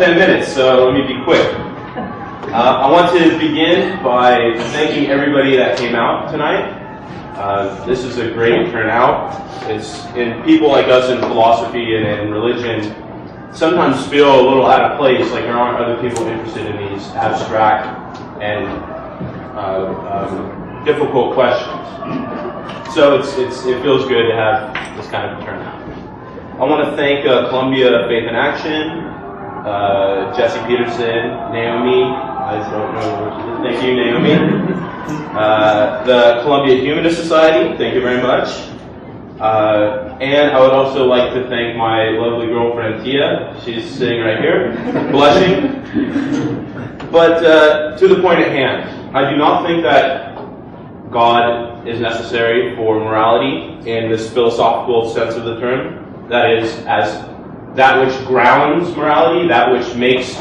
10 minutes, so let me be quick. I want to begin by thanking everybody that came out tonight. This is a great turnout. And people like us in philosophy and in religion sometimes feel a little out of place, like there aren't other people interested in these abstract and difficult questions. So it feels good to have this kind of a turnout. I want to thank Columbia Faith in Action, Jesse Peterson, Naomi. I don't know what she did. Thank you, Naomi. The Columbia Humanist Society. Thank you very much. And I would also like to thank my lovely girlfriend Tia. She's sitting right here, blushing. But to the point at hand, I do not think that God is necessary for morality in this philosophical sense of the term. That is, as that which grounds morality, that which makes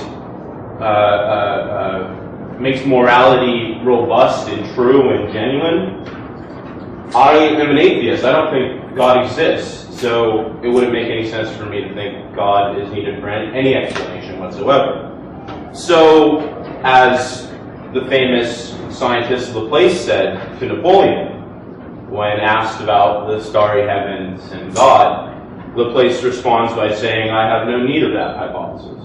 morality robust and true and genuine. I am an atheist. I don't think God exists, so it wouldn't make any sense for me to think God is needed for any explanation whatsoever. So, as the famous scientist Laplace said to Napoleon when asked about the starry heavens and God, Laplace responds by saying, I have no need of that hypothesis.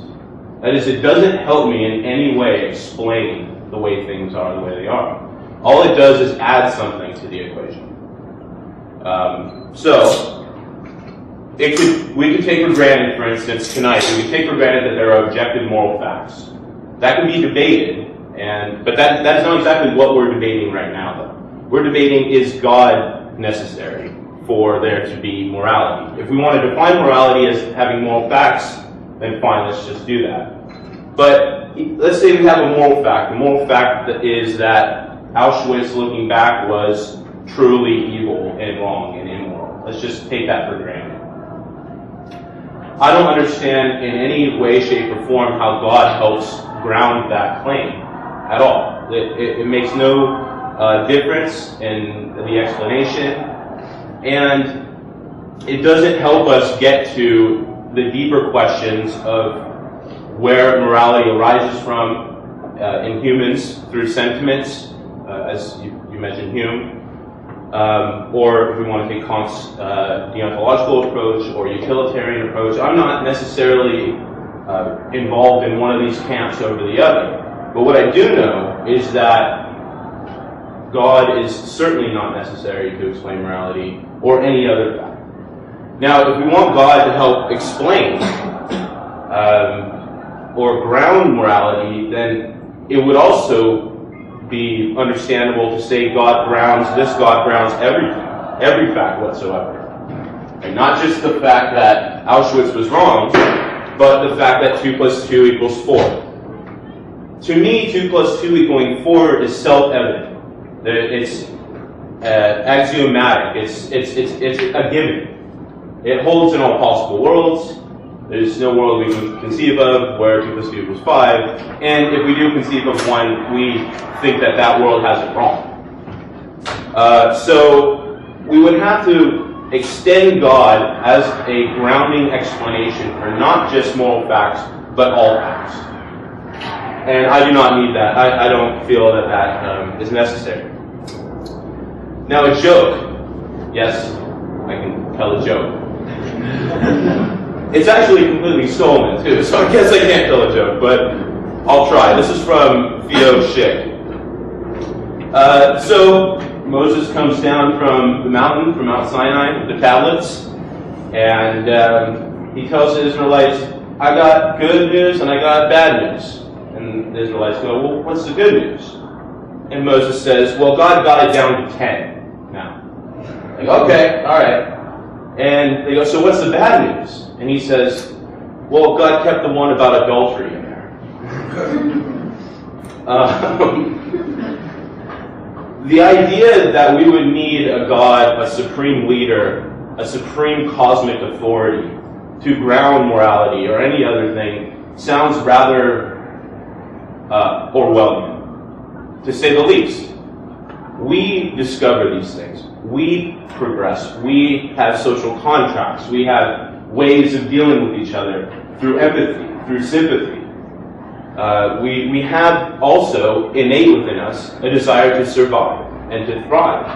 That is, it doesn't help me in any way explain the way things are the way they are. All it does is add something to the equation. We could take for granted, for instance, tonight, we could take for granted that there are objective moral facts. That can be debated, but that is not exactly what we're debating right now, though. We're debating, is God necessary for there to be morality? If we want to define morality as having moral facts, then fine, let's just do that. But let's say we have a moral fact. The moral fact is that Auschwitz, looking back, was truly evil and wrong and immoral. Let's just take that for granted. I don't understand in any way, shape, or form how God helps ground that claim at all. It makes no difference in the explanation, and it doesn't help us get to the deeper questions of where morality arises from in humans through sentiments, as you mentioned Hume, or if we want to take Kant's deontological approach or utilitarian approach. I'm not necessarily involved in one of these camps over the other, but what I do know is that God is certainly not necessary to explain morality or any other fact. Now, if we want God to help explain or ground morality, then it would also be understandable to say God grounds everything, every fact whatsoever. And not just the fact that Auschwitz was wrong, but the fact that 2 + 2 = 4. To me, 2 + 2 = 4 is self-evident. It's axiomatic. It's a given. It holds in all possible worlds. There's no world we can conceive of where 2 + 2 = 5. And if we do conceive of one, we think that world has it wrong. So we would have to extend God as a grounding explanation for not just moral facts, but all facts. And I do not need that. I don't feel that is necessary. Now, a joke. Yes, I can tell a joke. It's actually completely stolen, too, so I guess I can't tell a joke, but I'll try. This is from Theo Schick. So Moses comes down from the mountain, from Mount Sinai, with the tablets, and he tells the Israelites, I got good news and I got bad news. And the Israelites go, well, what's the good news? And Moses says, well, God got it down to 10 now. Like, okay, all right. And they go, so what's the bad news? And he says, well, God kept the one about adultery in there. The idea that we would need a God, a supreme leader, a supreme cosmic authority to ground morality or any other thing sounds rather Orwellian, to say the least. We discover these things. We progress. We have social contracts. We have ways of dealing with each other through empathy, through sympathy, We have also innate within us a desire to survive and to thrive.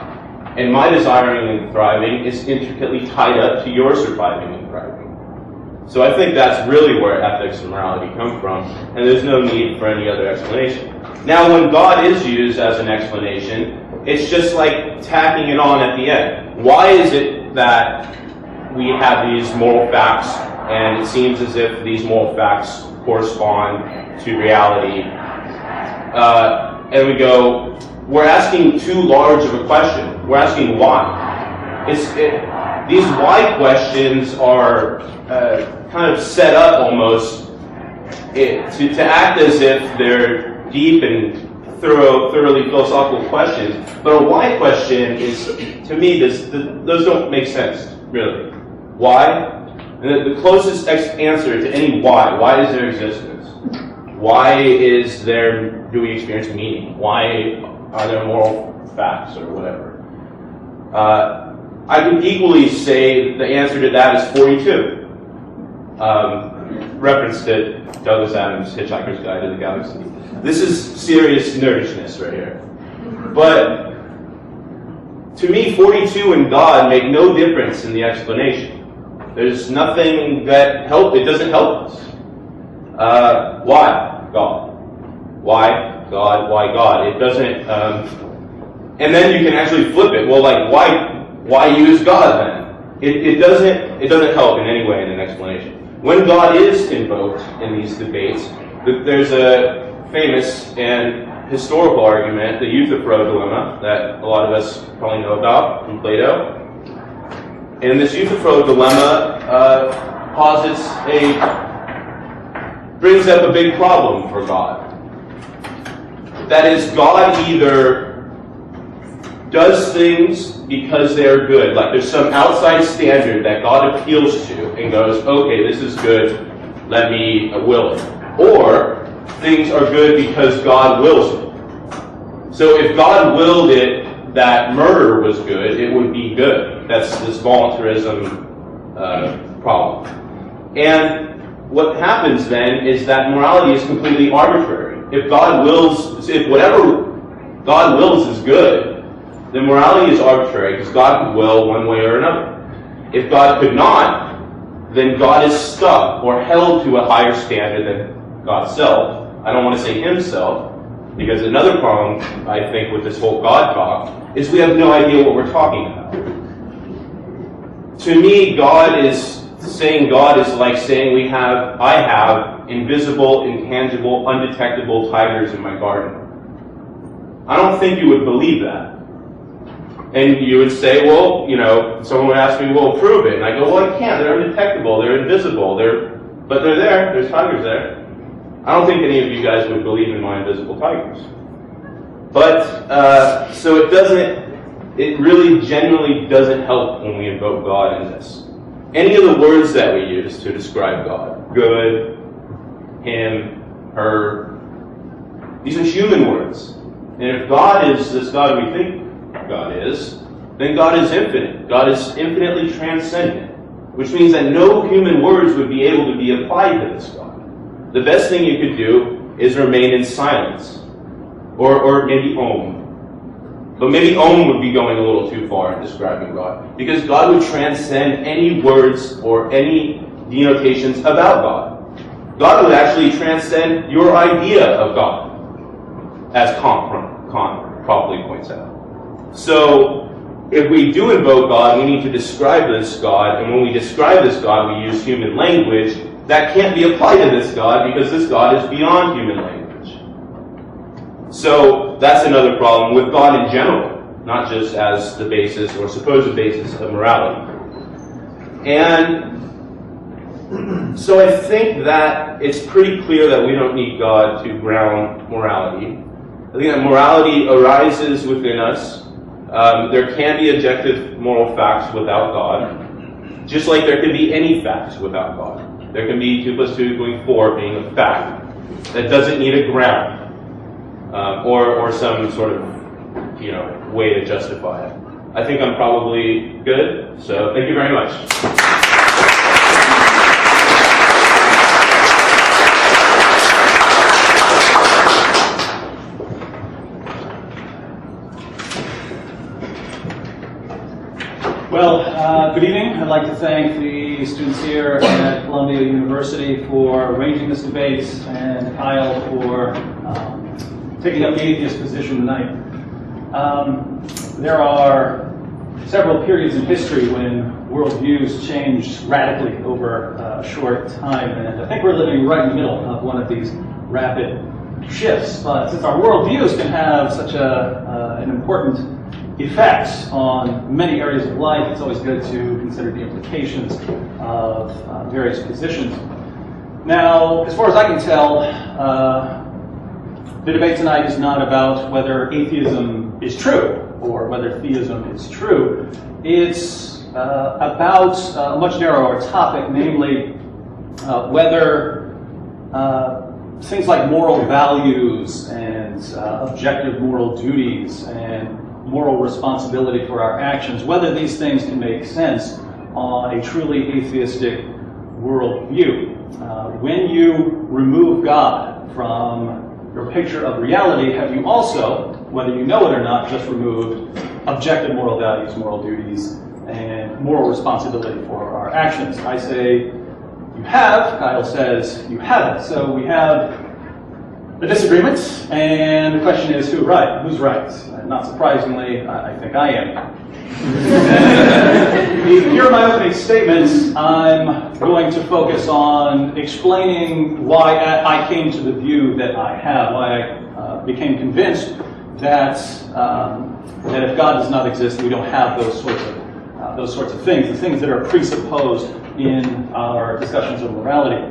And my desiring and thriving is intricately tied up to your surviving and thriving. So I think that's really where ethics and morality come from, and there's no need for any other explanation. Now, when God is used as an explanation, it's just like tacking it on at the end. Why is it that we have these moral facts, and it seems as if these moral facts correspond to reality? And we go, we're asking too large of a question. We're asking why. These why questions are kind of set up almost to act as if they're deep and thoroughly philosophical questions. But a why question is, to me, those don't make sense, really. Why? And the closest answer to any why is there existence? Why do we experience meaning? Why are there moral facts or whatever? I could equally say the answer to that is 42. Reference to Douglas Adams' Hitchhiker's Guide to the Galaxy. This is serious nerdishness right here. But to me, 42 and God make no difference in the explanation. There's nothing that it doesn't help us. Why God? Why God? Why God? It doesn't. And then you can actually flip it. Well, like why use God then? It doesn't help in any way in an explanation. When God is invoked in these debates, there's a famous and historical argument, the Euthyphro dilemma, that a lot of us probably know about from Plato. And this Euthyphro dilemma brings up a big problem for God. That is, God either does things because they're good, like there's some outside standard that God appeals to and goes, okay, this is good, let me will it. Or things are good because God wills it. So if God willed it that murder was good, it would be good. That's this voluntarism problem. And what happens then is that morality is completely arbitrary. If whatever God wills is good, then morality is arbitrary because God could will one way or another. If God could not, then God is stuck or held to a higher standard than God's self. I don't want to say himself, because another problem, I think, with this whole God talk is we have no idea what we're talking about. To me, God is like saying I have invisible, intangible, undetectable tigers in my garden. I don't think you would believe that. And you would say, well, someone would ask me, well, prove it. And I go, well, I can't. They're undetectable. They're invisible. But they're there. There's tigers there. I don't think any of you guys would believe in my invisible tigers. But, so it really genuinely doesn't help when we invoke God in this. Any of the words that we use to describe God, good, him, her, these are human words. And if God is this God we think God is, then God is infinite. God is infinitely transcendent, which means that no human words would be able to be applied to this God. The best thing you could do is remain in silence, or maybe Om. But maybe Om would be going a little too far in describing God, because God would transcend any words or any denotations about God. God would actually transcend your idea of God, as Kant properly points out. So, if we do invoke God, we need to describe this God, and when we describe this God, we use human language that can't be applied to this God because this God is beyond human language. So, that's another problem with God in general, not just as the basis or supposed basis of morality. And so I think that it's pretty clear that we don't need God to ground morality. I think that morality arises within us. There can be objective moral facts without God, just like there can be any facts without God. There can be 2 + 2 = 4 being a fact that doesn't need a ground or some sort of way to justify it. I think I'm probably good, so thank you very much. Good evening. I'd like to thank the students here at Columbia University for arranging this debate, and Kyle for taking up the atheist position tonight. There are several periods in history when worldviews changed radically over a short time, and I think we're living right in the middle of one of these rapid shifts. But since our worldviews can have such an important effect on many areas of life, it's always good to consider the implications of various positions. Now, as far as I can tell, the debate tonight is not about whether atheism is true or whether theism is true. It's about a much narrower topic, namely whether things like moral values and objective moral duties and moral responsibility for our actions, whether these things can make sense on a truly atheistic worldview. When you remove God from your picture of reality, have you also, whether you know it or not, just removed objective moral values, moral duties, and moral responsibility for our actions? I say you have. Kyle says you haven't. So we have a disagreement, and the question is who's right? Who's right? Not surprisingly, I think I am. Here are my opening statements. I'm going to focus on explaining why I came to the view that I have, why I became convinced that that if God does not exist, we don't have those sorts of things, the things that are presupposed in our discussions of morality.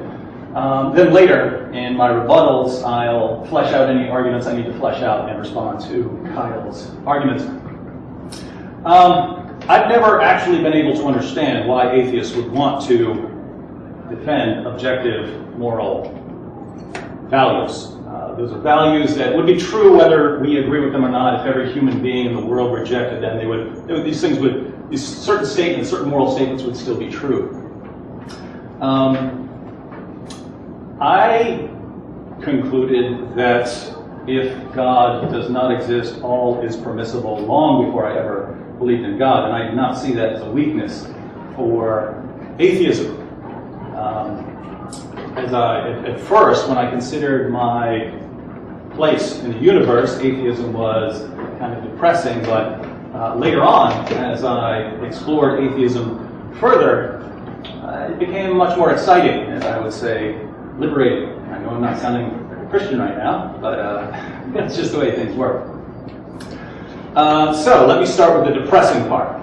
Then later, in my rebuttals, I'll flesh out any arguments I need to flesh out and respond to Kyle's arguments. I've never actually been able to understand why atheists would want to defend objective moral values. Those are values that would be true whether we agree with them or not. If every human being in the world rejected them, these certain statements, certain moral statements would still be true. I concluded that if God does not exist, all is permissible long before I ever believed in God, and I did not see that as a weakness for atheism. At first, when I considered my place in the universe, atheism was kind of depressing, but later on, as I explored atheism further, it became much more exciting, and I would say liberating. I know I'm not sounding Christian right now, but that's just the way things work. So let me start with the depressing part.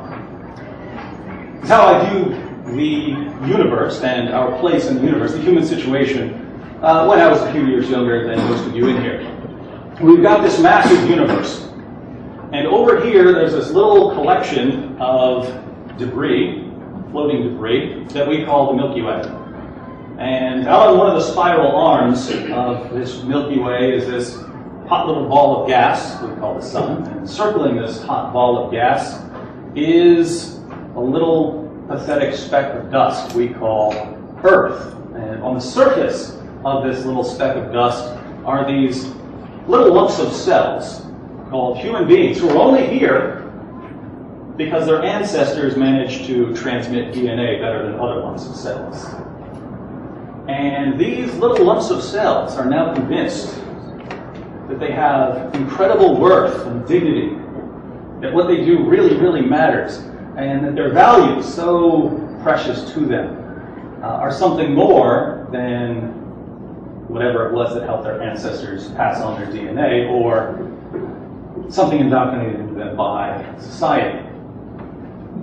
It's how I view the universe and our place in the universe, the human situation, when I was a few years younger than most of you in here. We've got this massive universe, and over here there's this little collection of debris, floating debris, that we call the Milky Way. And out on one of the spiral arms of this Milky Way is this hot little ball of gas we call the sun. And circling this hot ball of gas is a little pathetic speck of dust we call Earth. And on the surface of this little speck of dust are these little lumps of cells called human beings who are only here because their ancestors managed to transmit DNA better than other lumps of cells. And these little lumps of cells are now convinced that they have incredible worth and dignity, that what they do really, really matters, and that their values, so precious to them, are something more than whatever it was that helped their ancestors pass on their DNA, or something indoctrinated into them by society.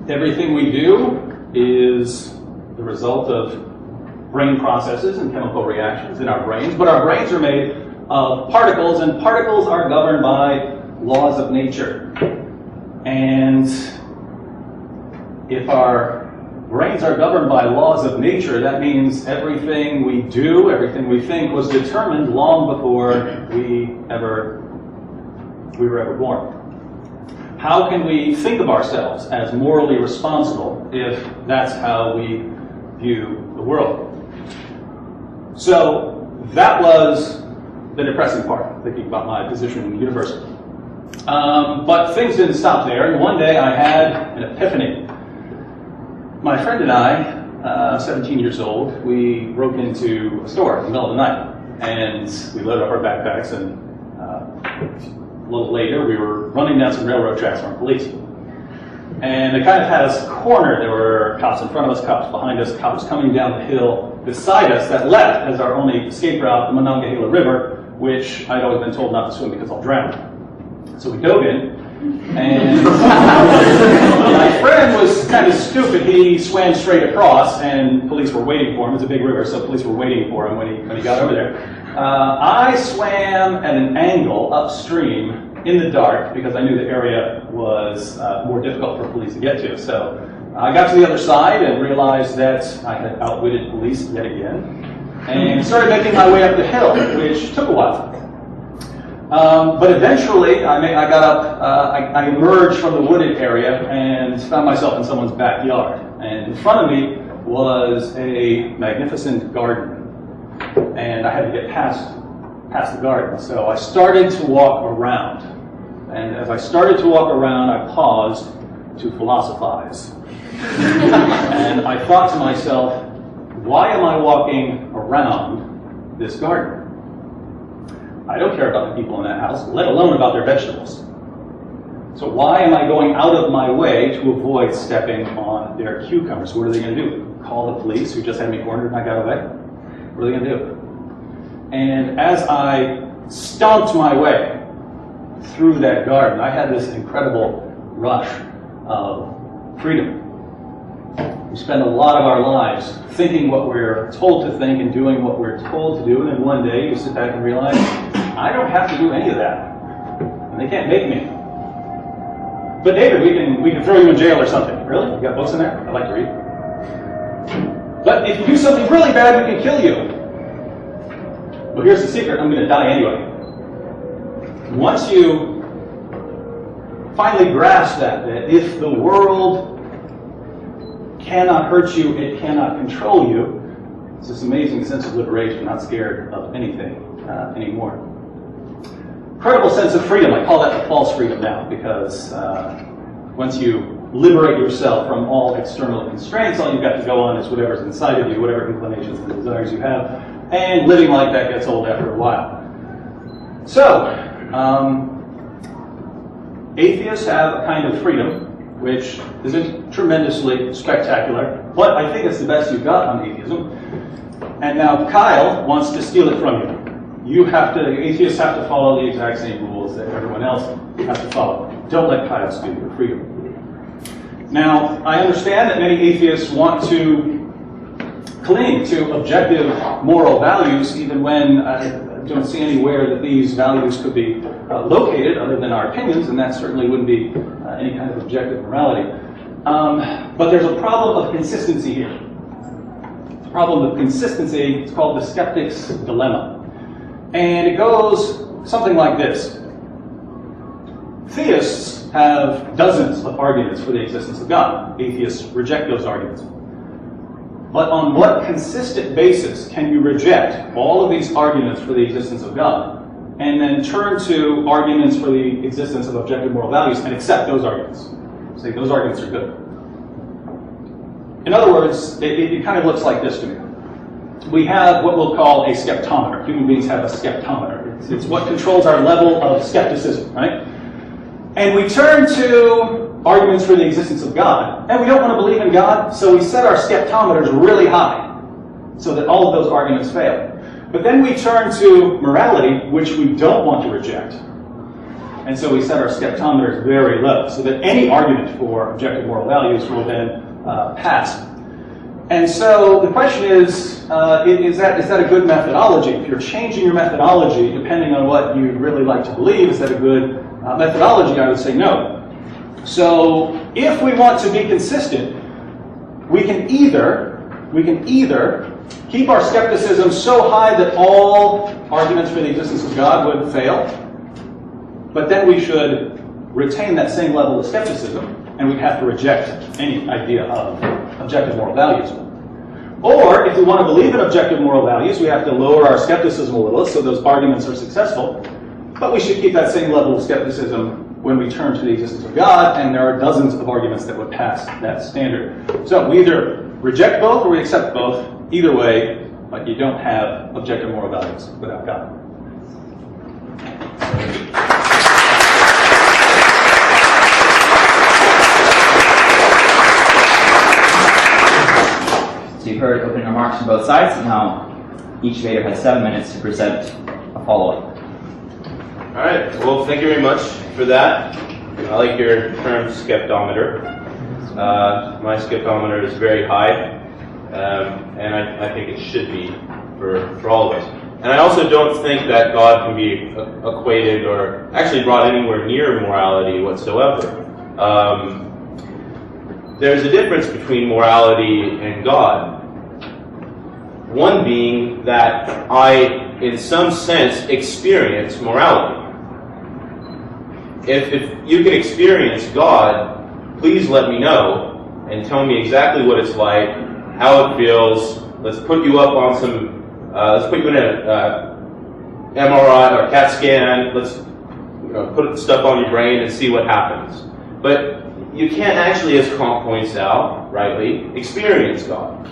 Everything we do is the result of brain processes and chemical reactions in our brains, but our brains are made of particles, and particles are governed by laws of nature. And if our brains are governed by laws of nature, that means everything we do, everything we think was determined long before we were ever born. How can we think of ourselves as morally responsible if that's how we view the world? So that was the depressing part, thinking about my position in the universe. But things didn't stop there, and one day I had an epiphany. my friend and I, 17 years old, we broke into a store in the middle of the night, and we loaded up our backpacks, and a little later we were running down some railroad tracks from police. And it kind of had us cornered. There were cops in front of us, cops behind us, cops coming down the hill beside us that left as our only escape route, the Monongahela River, which I'd always been told not to swim because I'll drown. So we dove in, and my friend was kind of stupid. He swam straight across, and police were waiting for him. It's a big river, so police were waiting for him when he got over there. I swam at an angle upstream in the dark because I knew the area was more difficult for police to get to. So I got to the other side and realized that I had outwitted police yet again, and started making my way up the hill, which took a while. But eventually, I got up, I emerged from the wooded area and found myself in someone's backyard. And in front of me was a magnificent garden, and I had to get past the garden. So I started to walk around. And as I started to walk around, I paused to philosophize. And I thought to myself, why am I walking around this garden? I don't care about the people in that house, let alone about their vegetables. So why am I going out of my way to avoid stepping on their cucumbers? What are they going to do? Call the police who just had me cornered and I got away? What are they going to do? And as I stomped my way through that garden, I had this incredible rush of freedom. We spend a lot of our lives thinking what we're told to think and doing what we're told to do, and then one day you sit back and realize, I don't have to do any of that, and they can't make me. But David, we can throw you in jail or something. Really? You got books in there? I like to read. But if you do something really bad, we can kill you. Well, here's the secret. I'm going to die anyway. Once you finally grasp that if the world cannot hurt you, it cannot control you, it's this amazing sense of liberation, not scared of anything anymore. Incredible sense of freedom. I call that the false freedom now, because once you liberate yourself from all external constraints, all you've got to go on is whatever's inside of you, whatever inclinations and desires you have, and living like that gets old after a while. So, atheists have a kind of freedom which isn't tremendously spectacular, but I think it's the best you've got on atheism. And now Kyle wants to steal it from you. Atheists have to follow the exact same rules that everyone else has to follow. Don't let Kyle steal your freedom. Now, I understand that many atheists want to cling to objective moral values, even when I don't see anywhere that these values could be located other than our opinions, and that certainly wouldn't be any kind of objective morality. But there's a problem of consistency here. The problem of consistency is called the skeptic's dilemma. And it goes something like this. Theists have dozens of arguments for the existence of God. Atheists reject those arguments. But on what consistent basis can you reject all of these arguments for the existence of God and then turn to arguments for the existence of objective moral values and accept those arguments? Say, those arguments are good. In other words, it kind of looks like this to me. We have what we'll call a skeptometer. Human beings have a skeptometer. It's what controls our level of skepticism, right? And we turn to arguments for the existence of God, and we don't want to believe in God, so we set our skeptometers really high so that all of those arguments fail. But then we turn to morality, which we don't want to reject, and so we set our skeptometers very low so that any argument for objective moral values will then pass. And so the question is that a good methodology? If you're changing your methodology depending on what you'd really like to believe, is that a good methodology? I would say no. So if we want to be consistent, we can either keep our skepticism so high that all arguments for the existence of God would fail, but then we should retain that same level of skepticism, and we'd have to reject any idea of objective moral values. Or, if we want to believe in objective moral values, we have to lower our skepticism a little so those arguments are successful, but we should keep that same level of skepticism when we turn to the existence of God, and there are dozens of arguments that would pass that standard. So we either reject both or we accept both. Either way, like, you don't have objective moral values without God. So you've heard opening remarks from both sides. Now, each debater has 7 minutes to present a follow-up. All right. Well, thank you very much for that. I like your term, skeptometer. My skeptometer is very high, and I think it should be for all of us. And I also don't think that God can be equated or actually brought anywhere near morality whatsoever. There's a difference between morality and God. One being that I, in some sense, experience morality. If you can experience God, please let me know and tell me exactly what it's like, how it feels. Let's put you up on some, let's put you in a MRI or CAT scan. Let's put the stuff on your brain and see what happens. But you can't actually, as Kant points out, rightly, experience God.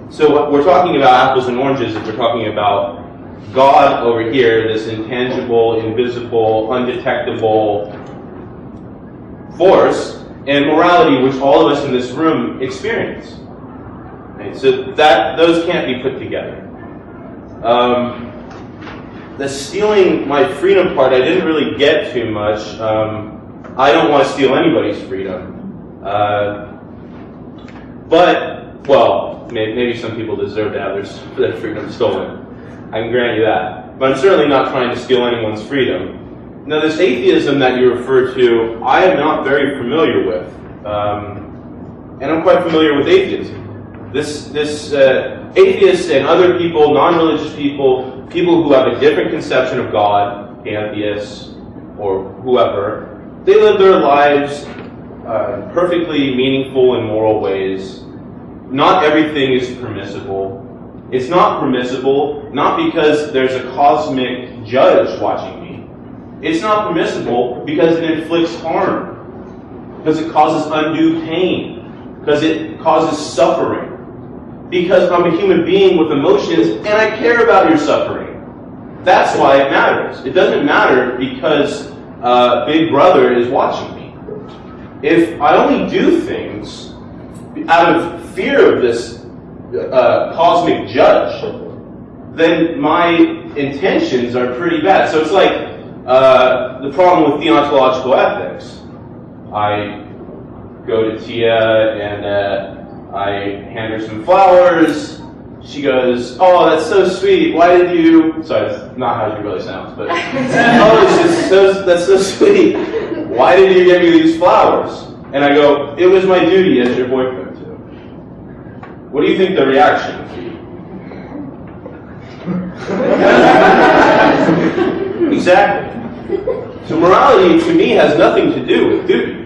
So what we're talking about apples and oranges if we're talking about God over here, this intangible, invisible, undetectable force, and morality, which all of us in this room experience. Okay, so those can't be put together. The stealing my freedom part, I didn't really get too much. I don't want to steal anybody's freedom. But, well, maybe some people deserve to have their freedom stolen. I can grant you that. But I'm certainly not trying to steal anyone's freedom. Now, this atheism that you refer to, I am not very familiar with. And I'm quite familiar with atheism. This atheists and other people, non-religious people, people who have a different conception of God, atheists or whoever, they live their lives perfectly meaningful and moral ways. Not everything is permissible. It's not permissible, not because there's a cosmic judge watching me. It's not permissible because it inflicts harm, because it causes undue pain, because it causes suffering, because I'm a human being with emotions and I care about your suffering. That's why it matters. It doesn't matter because Big Brother is watching me. If I only do things out of fear of this cosmic judge, then my intentions are pretty bad. So it's like the problem with deontological ethics. I go to Tia and I hand her some flowers. She goes, "Oh, that's so sweet. Why did you..." Sorry, that's not how she really sounds, but "Oh, it's just that's so sweet. Why did you give me these flowers?" And I go, "It was my duty as your boyfriend to." What do you think the reaction would be? Exactly. So morality, to me, has nothing to do with duty.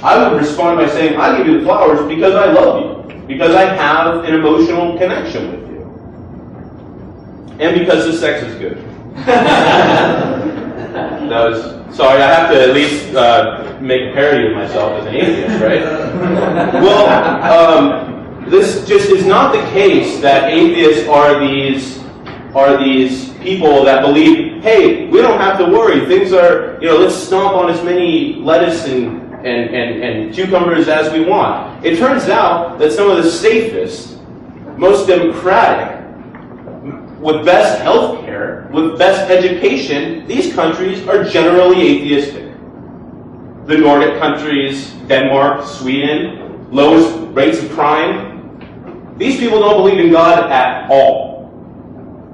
I would respond by saying, I give you the flowers because I love you, because I have an emotional connection with you, and because the sex is good. Sorry, I have to at least make a parody of myself as an atheist, right? Well, this just is not the case that atheists are these people that believe, hey, we don't have to worry. Things are, let's stomp on as many lettuce and cucumbers as we want. It turns out that some of the safest, most democratic, with best health care, with best education, these countries are generally atheistic. The Nordic countries, Denmark, Sweden, lowest rates of crime. These people don't believe in God at all.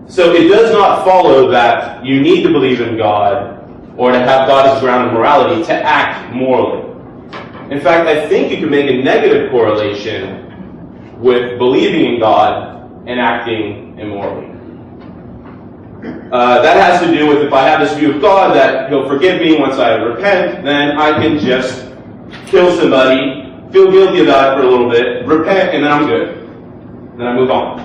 So it does not follow that you need to believe in God or to have God as ground of morality to act morally. In fact, I think you can make a negative correlation with believing in God and acting immorally. That has to do with if I have this view of God that He'll forgive me once I repent, then I can just kill somebody, feel guilty about it for a little bit, repent, and then I'm good. Then I move on.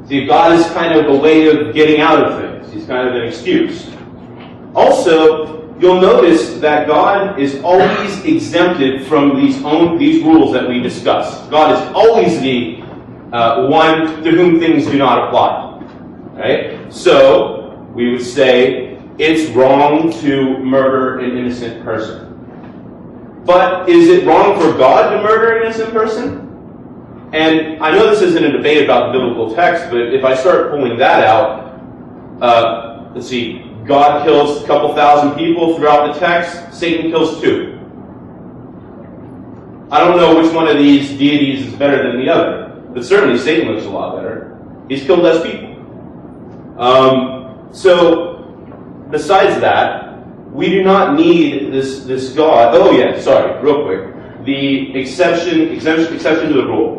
See, God is kind of a way of getting out of things. He's kind of an excuse. Also, you'll notice that God is always exempted from these rules that we discussed. God is always the one to whom things do not apply. Right? So, we would say it's wrong to murder an innocent person. But is it wrong for God to murder an innocent person? And I know this isn't a debate about the biblical text, but if I start pulling that out, let's see, God kills a couple thousand people throughout the text, Satan kills 2. I don't know which one of these deities is better than the other, but certainly Satan looks a lot better. He's killed less people. So, besides that, we do not need this God. Oh yeah, sorry, real quick. The exception to the rule.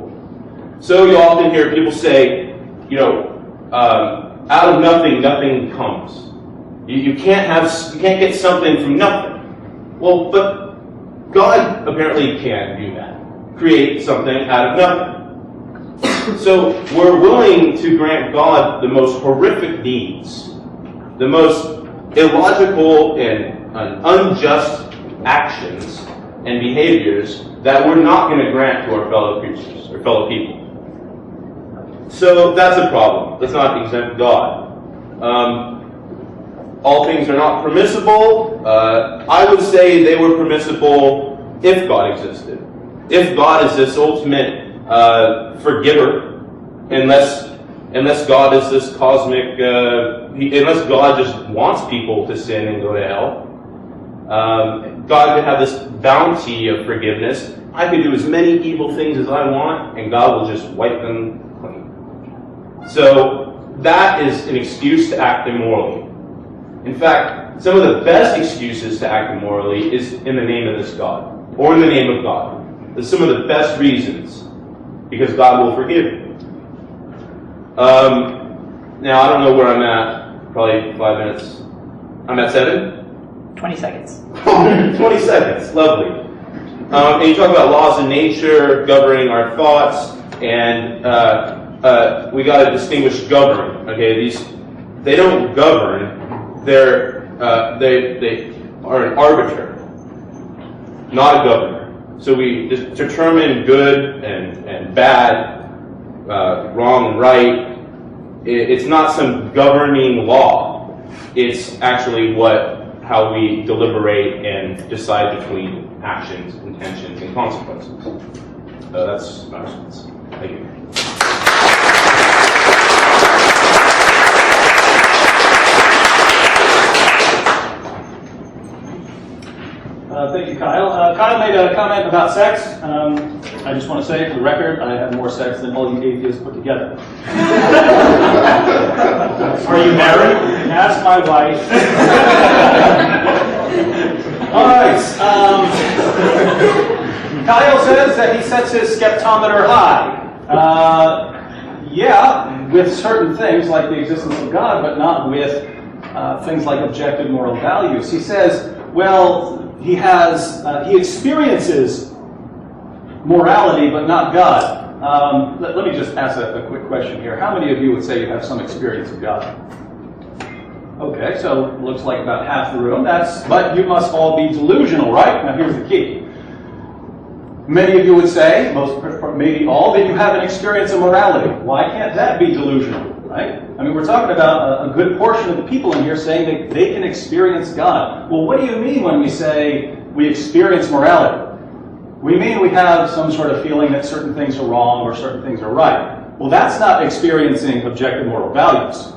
So you often hear people say, out of nothing, nothing comes. You can't get something from nothing. Well, but God apparently can do that. Create something out of nothing. So we're willing to grant God the most horrific deeds, the most illogical and unjust actions and behaviors that we're not going to grant to our fellow creatures or fellow people. So that's a problem. Let's not exempt God. All things are not permissible. I would say they were permissible if God existed. If God is this ultimate forgiver, unless God is this cosmic, unless God just wants people to sin and go to hell, God could have this bounty of forgiveness. I could do as many evil things as I want, and God will just wipe them clean. So that is an excuse to act immorally. In fact, some of the best excuses to act immorally is in the name of this God, or in the name of God. There's some of the best reasons, because God will forgive you. Now, I don't know where I'm at. Probably 5 minutes. I'm at 7? 20 seconds. 20 seconds. Lovely. And you talk about laws of nature governing our thoughts, and we got to distinguish govern. Okay, they don't govern. They are an arbiter, not a governor. So we determine good and bad, wrong and right. It's not some governing law. It's actually how we deliberate and decide between actions, intentions, and consequences. So that's my response. Thank you. Thank you, Kyle. Kyle made a comment about sex. I just want to say, for the record, I have more sex than all you atheists put together. Are you married? Ask my wife. All right. Kyle says that he sets his skeptometer high. Yeah, with certain things like the existence of God, but not with things like objective moral values. He says, well, he experiences morality, but not God. Let me just ask a quick question here. How many of you would say you have some experience of God? Okay, so looks like about half the room. But you must all be delusional, right? Now here's the key. Many of you would say, maybe all, that you have an experience of morality. Why can't that be delusional, right? I mean, we're talking about a good portion of the people in here saying that they can experience God. Well, what do you mean when we say we experience morality? We mean we have some sort of feeling that certain things are wrong or certain things are right. Well, that's not experiencing objective moral values.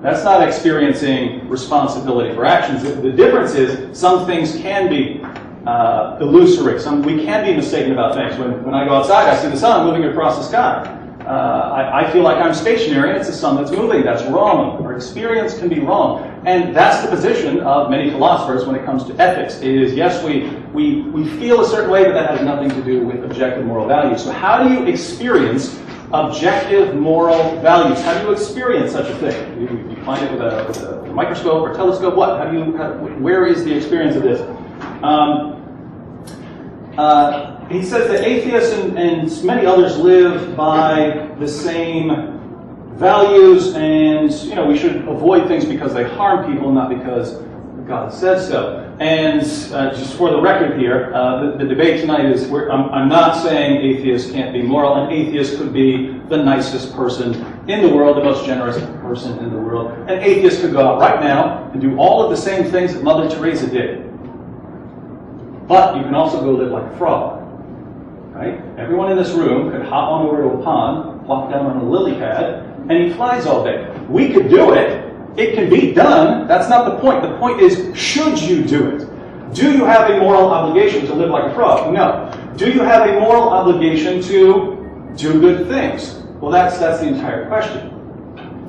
That's not experiencing responsibility for actions. The difference is some things can be illusory. We can be mistaken about things. When I go outside, I see the sun moving across the sky. I feel like I'm stationary and it's the sun that's moving. That's wrong. Our experience can be wrong. And that's the position of many philosophers when it comes to ethics. It is, yes, we feel a certain way, but that has nothing to do with objective moral values. So how do you experience objective moral values? How do you experience such a thing? You find it with a microscope or telescope? What? Where is the experience of this? He says that atheists and many others live by the same values, and we should avoid things because they harm people, not because God says so. And just for the record here, the debate tonight is, I'm not saying atheists can't be moral. An atheist could be the nicest person in the world, the most generous person in the world. An atheist could go out right now and do all of the same things that Mother Teresa did. But you can also go live like a frog, right? Everyone in this room could hop on over to a pond, plop down on a lily pad, and eat flies all day. We could do it. It can be done. That's not the point. The point is, should you do it? Do you have a moral obligation to live like a frog? No. Do you have a moral obligation to do good things? Well, that's the entire question.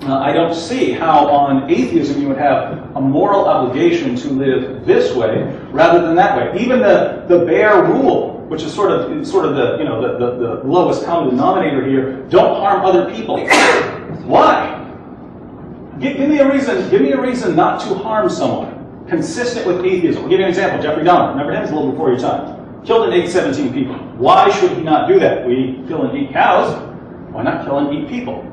I don't see how on atheism you would have a moral obligation to live this way rather than that way. Even the bare rule, which is sort of the lowest common denominator here, don't harm other people. Why? Give me a reason. Give me a reason not to harm someone consistent with atheism. I'll give you an example. Jeffrey Dahmer. Remember him? He's a little before your time. Killed and ate 17 people. Why should he not do that? We kill and eat cows. Why not kill and eat people?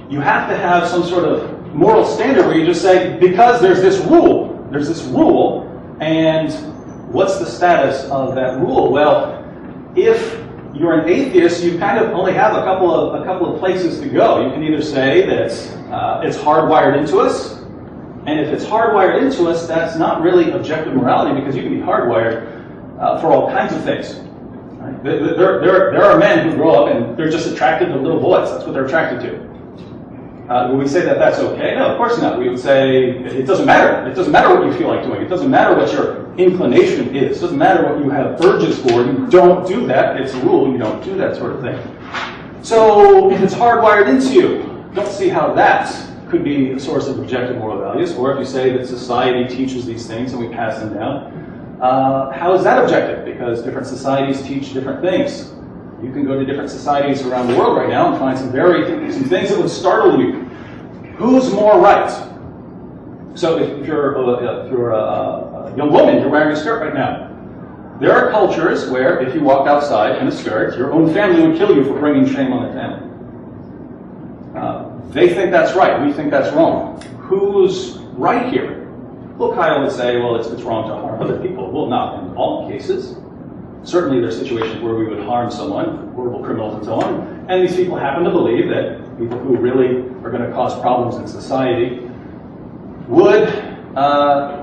You have to have some sort of moral standard where you just say, because there's this rule, and what's the status of that rule? Well, if you're an atheist, you kind of only have a couple of places to go. You can either say that it's hardwired into us, and if it's hardwired into us, that's not really objective morality, because you can be hardwired for all kinds of things. Right? There are men who grow up and they're just attracted to little boys. That's what they're attracted to. Would we say that that's okay? No, of course not. We would say it doesn't matter. It doesn't matter what you feel like doing. It doesn't matter what your inclination is. It doesn't matter what you have urges for. You don't do that. It's a rule. You don't do that sort of thing. So if it's hardwired into you, don't see how that could be a source of objective moral values. Or if you say that society teaches these things and we pass them down, how is that objective? Because different societies teach different things. You can go to different societies around the world right now and find some things that would startle you. Who's more right? So if you're a young woman, you're wearing a skirt right now. There are cultures where if you walked outside in a skirt, your own family would kill you for bringing shame on their family. They think that's right. We think that's wrong. Who's right here? Well, Kyle would say, well, it's wrong to harm other people. Well, not in all cases. Certainly there are situations where we would harm someone, horrible criminals and so on, and these people happen to believe that people who really are going to cause problems in society would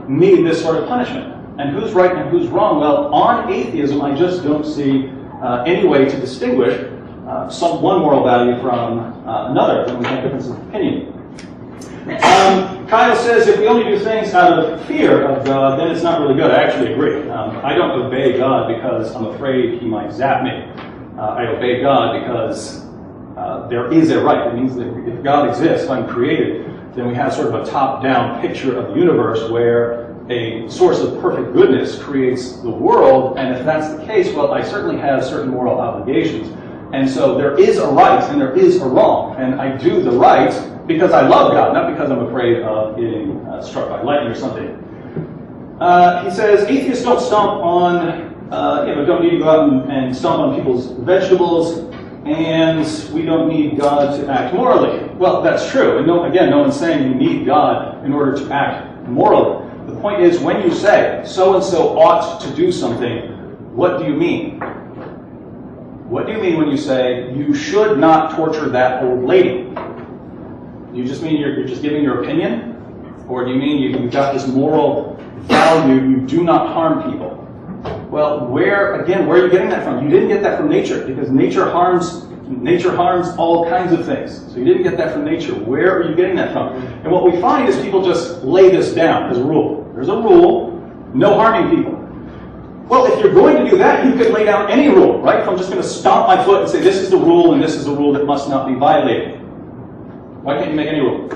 need this sort of punishment. And who's right and who's wrong? Well, on atheism, I just don't see any way to distinguish one moral value from another when we have differences of opinion. Kyle says if we only do things out of fear of God, then it's not really good. I actually agree. I don't obey God because I'm afraid he might zap me. I obey God because there is a right. It means that if God exists, if I'm created, then we have sort of a top-down picture of the universe where a source of perfect goodness creates the world, and if that's the case, well, I certainly have certain moral obligations. And so there is a right and there is a wrong, and I do the right because I love God, not because I'm afraid of getting struck by lightning or something. He says atheists don't stomp on, don't need to go out and stomp on people's vegetables, and we don't need God to act morally. Well, that's true. And no one's saying you need God in order to act morally. The point is, when you say so-and-so ought to do something, what do you mean? What do you mean when you say you should not torture that old lady? Do you just mean you're just giving your opinion? Or do you mean you've got this moral value, you do not harm people? Well, where are you getting that from? You didn't get that from nature, because nature harms all kinds of things. So you didn't get that from nature. Where are you getting that from? And what we find is people just lay this down as a rule. There's a rule, no harming people. Well, if you're going to do that, you could lay down any rule, right? If I'm just going to stomp my foot and say this is the rule and this is the rule that must not be violated. Why can't you make any rule?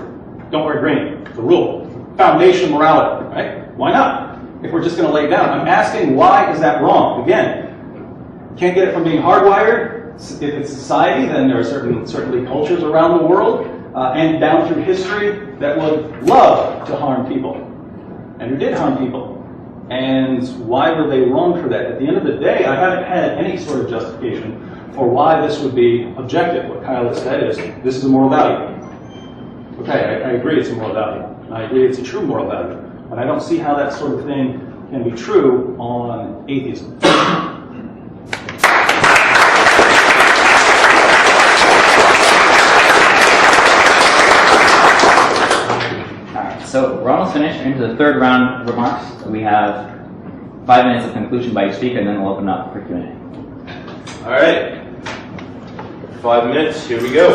Don't wear green. It's a rule. Foundation morality, right? Why not? If we're just going to lay down. I'm asking, why is that wrong? Again, can't get it from being hardwired. If it's society, then there are certainly cultures around the world and down through history that would love to harm people and who did harm people. And why were they wrong for that? At the end of the day, I haven't had any sort of justification for why this would be objective. What Kyle has said is, this is a moral value. Okay, I agree it's a moral value. I agree it's a true moral value. But I don't see how that sort of thing can be true on atheism. Alright, so we're almost finished. We're into the third round of remarks. We have 5 minutes of conclusion by each speaker, and then we'll open up for Q&A. All right. 5 minutes, here we go.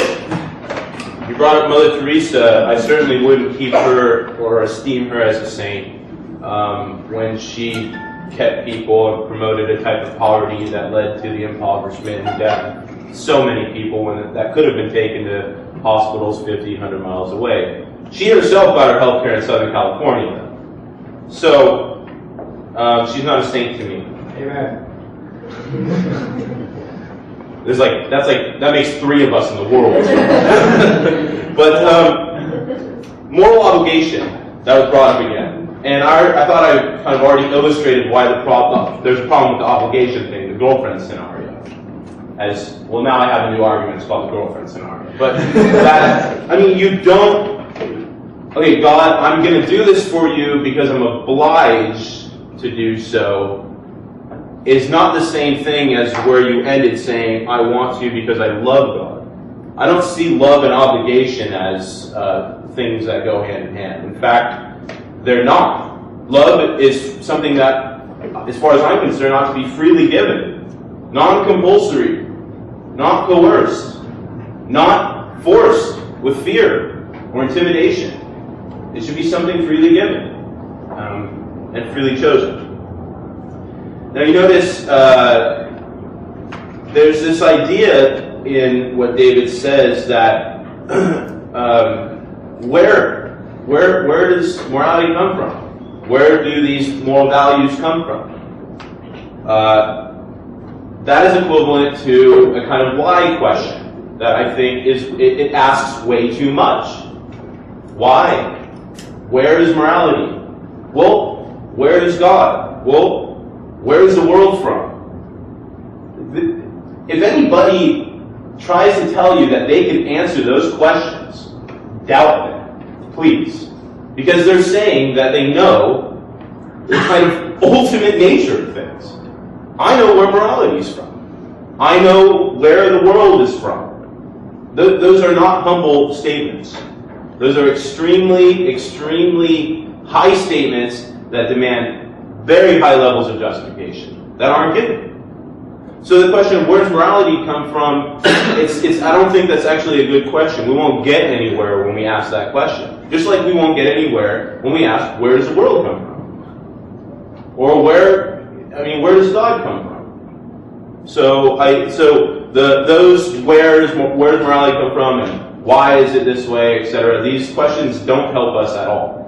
You brought up Mother Teresa. I certainly wouldn't keep her or esteem her as a saint when she kept people and promoted a type of poverty that led to the impoverishment and death of so many people when that could have been taken to hospitals 50, 100 miles away. She herself got her health care in Southern California. So, she's not a saint to me. Amen. That makes 3 of us in the world. But moral obligation, that was brought up again. And I thought I kind of already illustrated why there's a problem with the obligation thing, the girlfriend scenario. As well, now I have a new argument, it's called the girlfriend scenario. But you don't, okay, God, I'm going to do this for you because I'm obliged to do so, is not the same thing as where you ended saying, I want to because I love God. I don't see love and obligation as things that go hand in hand. In fact, they're not. Love is something that, as far as I'm concerned, ought to be freely given. Non-compulsory, not coerced, not forced with fear or intimidation. It should be something freely given and freely chosen. Now you notice there's this idea in what David says that where does morality come from? Where do these moral values come from? That is equivalent to a kind of why question that I think it asks way too much. Why? Where is morality? Well, where is God? Well, where is the world from? If anybody tries to tell you that they can answer those questions, doubt them, please. Because they're saying that they know the kind of ultimate nature of things. I know where morality is from. I know where the world is from. Those are not humble statements. Those are extremely, extremely high statements that demand very high levels of justification that aren't given. So the question of where does morality come from, I don't think that's actually a good question. We won't get anywhere when we ask that question. Just like we won't get anywhere when we ask, where does the world come from? Or where does God come from? So where does morality come from and why is it this way, etc. These questions don't help us at all.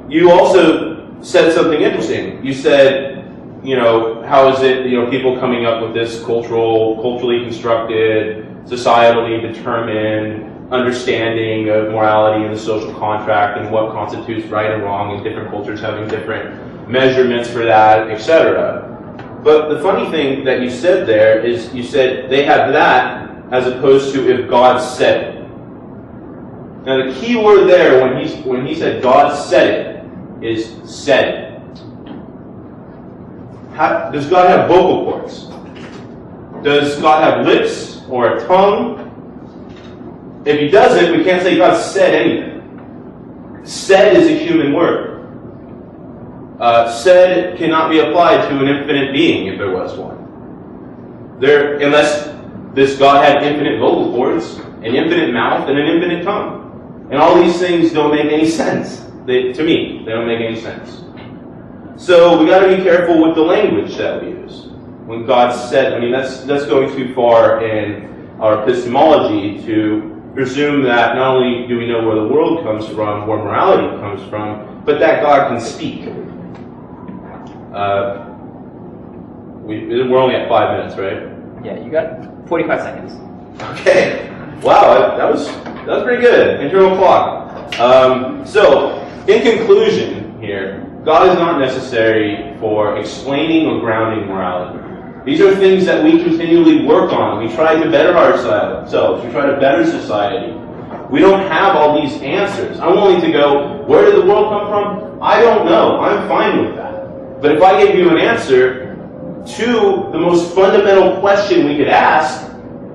You also said something interesting. You said, how is it, people coming up with this culturally constructed, societally determined understanding of morality and the social contract and what constitutes right and wrong, and different cultures having different measurements for that, etc. But the funny thing that you said there is you said they have that as opposed to if God said it. Now the key word there when he said God said it is said it. Does God have vocal cords? Does God have lips or a tongue? If he doesn't, we can't say God said anything. Said is a human word. Said cannot be applied to an infinite being if there was one. Unless this God had infinite vocal cords, an infinite mouth, and an infinite tongue. And all these things don't make any sense. To me, they don't make any sense. So we got to be careful with the language that we use. When God said, that's going too far in our epistemology to presume that not only do we know where the world comes from, where morality comes from, but that God can speak. We're only at 5 minutes, right? Yeah, you got 45 seconds. Okay. Wow, that was pretty good. Internal clock. So, in conclusion here, God is not necessary for explaining or grounding morality. These are things that we continually work on. We try to better ourselves. We try to better society. We don't have all these answers. I'm willing to go, where did the world come from? I don't know. I'm fine with that. But if I gave you an answer to the most fundamental question we could ask,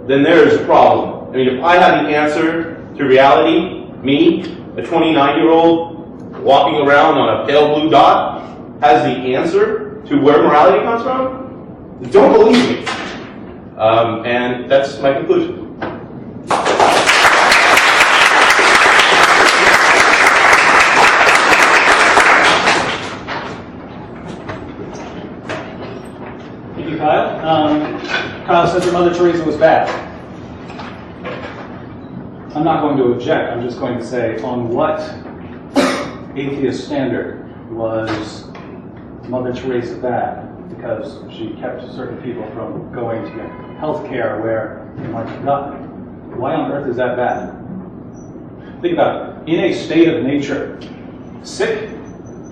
then there is a problem. I mean, if I had the answer to reality, me, a 29-year-old walking around on a pale blue dot, has the answer to where morality comes from, don't believe me. And that's my conclusion. Thank you, Kyle. Kyle says that Mother Teresa was bad. I'm not going to object. I'm just going to say, on what atheist standard was Mother Teresa bad? Because she kept certain people from going to get health care where they might have gotten. Why on earth is that bad? Think about it. In a state of nature, sick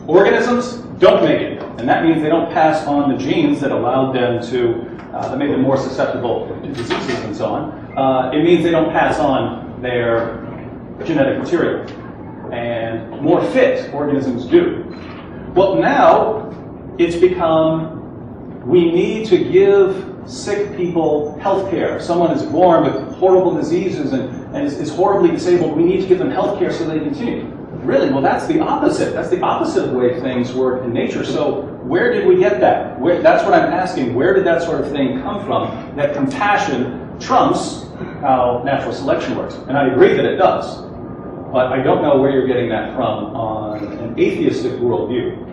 organisms don't make it. And that means they don't pass on the genes that allowed them to, that made them more susceptible to diseases and so on. It means they don't pass on their genetic material. And more fit organisms do. Well, now it's become, we need to give sick people health care. If someone is born with horrible diseases and is horribly disabled, we need to give them health care so they continue. Really? Well, that's the opposite. That's the opposite of the way things work in nature. So where did we get that? That's what I'm asking. Where did that sort of thing come from? That compassion trumps how natural selection works. And I agree that it does. But I don't know where you're getting that from on an atheistic worldview.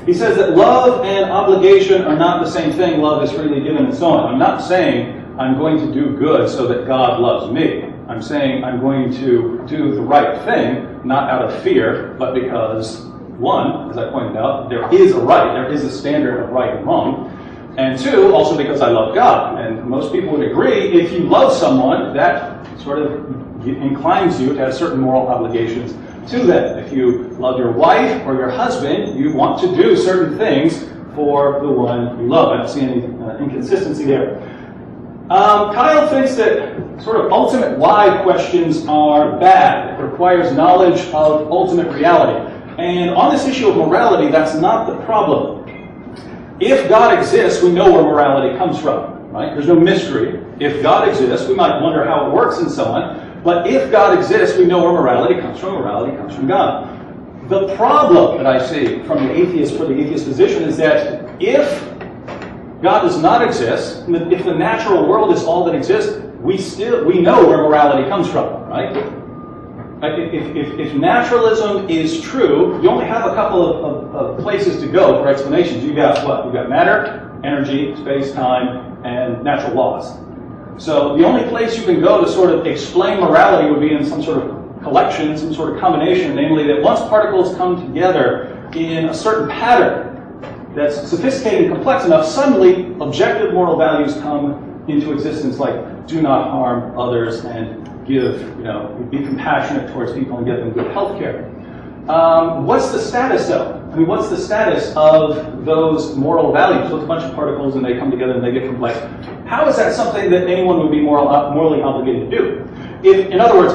He says that love and obligation are not the same thing. Love is freely given and so on. I'm not saying I'm going to do good so that God loves me. I'm saying I'm going to do the right thing, not out of fear, but because, one, as I pointed out, there is a right, there is a standard of right and wrong. And two, also because I love God. And most people would agree, if you love someone, that sort of inclines you to have certain moral obligations to them. If you love your wife or your husband, you want to do certain things for the one you love. I don't see any inconsistency there. Kyle thinks that sort of ultimate why questions are bad. It requires knowledge of ultimate reality. And on this issue of morality, that's not the problem. If God exists, we know where morality comes from, right? There's no mystery. If God exists, we might wonder how it works and so on. But if God exists, we know where morality comes from. Morality comes from God. The problem that I see from the atheist, for the atheist position, is that if God does not exist, if the natural world is all that exists, we know where morality comes from, right? If naturalism is true, you only have a couple of places to go for explanations. You've got what? You've got matter, energy, space, time, and natural laws. So the only place you can go to sort of explain morality would be in some sort of collection, some sort of combination, namely that once particles come together in a certain pattern that's sophisticated and complex enough, suddenly objective moral values come into existence, like do not harm others and give, be compassionate towards people and get them good health care. What's the status, though? I mean, what's the status of those moral values? So it's a bunch of particles and they come together and they get complex. How is that something that anyone would be morally obligated to do? In other words,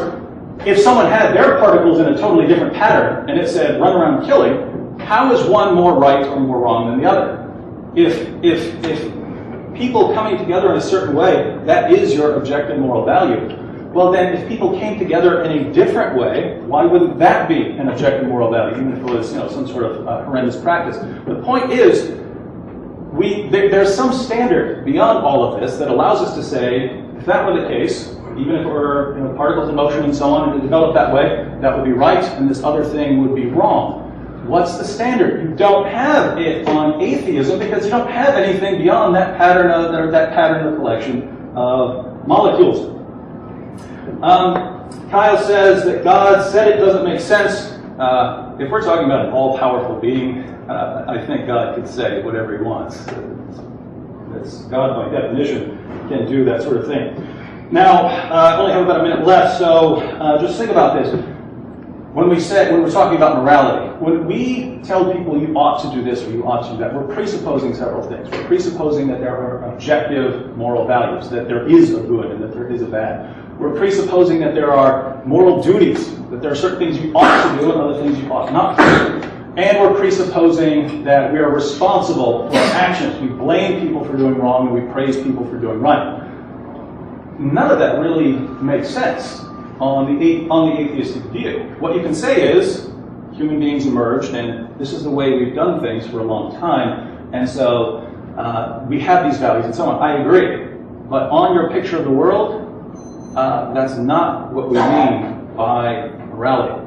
if someone had their particles in a totally different pattern and it said run around killing, how is one more right or more wrong than the other? If people coming together in a certain way, that is your objective moral value. Well then, if people came together in a different way, why wouldn't that be an objective moral value, even if it was some sort of horrendous practice? The point is, there's some standard beyond all of this that allows us to say, if that were the case, even if it were particles in motion and so on, and it developed that way, that would be right, and this other thing would be wrong. What's the standard? You don't have it on atheism because you don't have anything beyond that pattern of collection of molecules. Kyle says that God said it doesn't make sense. If we're talking about an all-powerful being, I think God could say whatever he wants. God, by definition, can do that sort of thing. Now, I only have about a minute left, so just think about this. When we're talking about morality, when we tell people you ought to do this or you ought to do that, we're presupposing several things. We're presupposing that there are objective moral values, that there is a good and that there is a bad. We're presupposing that there are moral duties, that there are certain things you ought to do and other things you ought not to do. And we're presupposing that we are responsible for our actions. We blame people for doing wrong and we praise people for doing right. None of that really makes sense on the atheistic view. What you can say is, human beings emerged, and this is the way we've done things for a long time, and so we have these values and so on. I agree. But on your picture of the world, that's not what we mean by morality.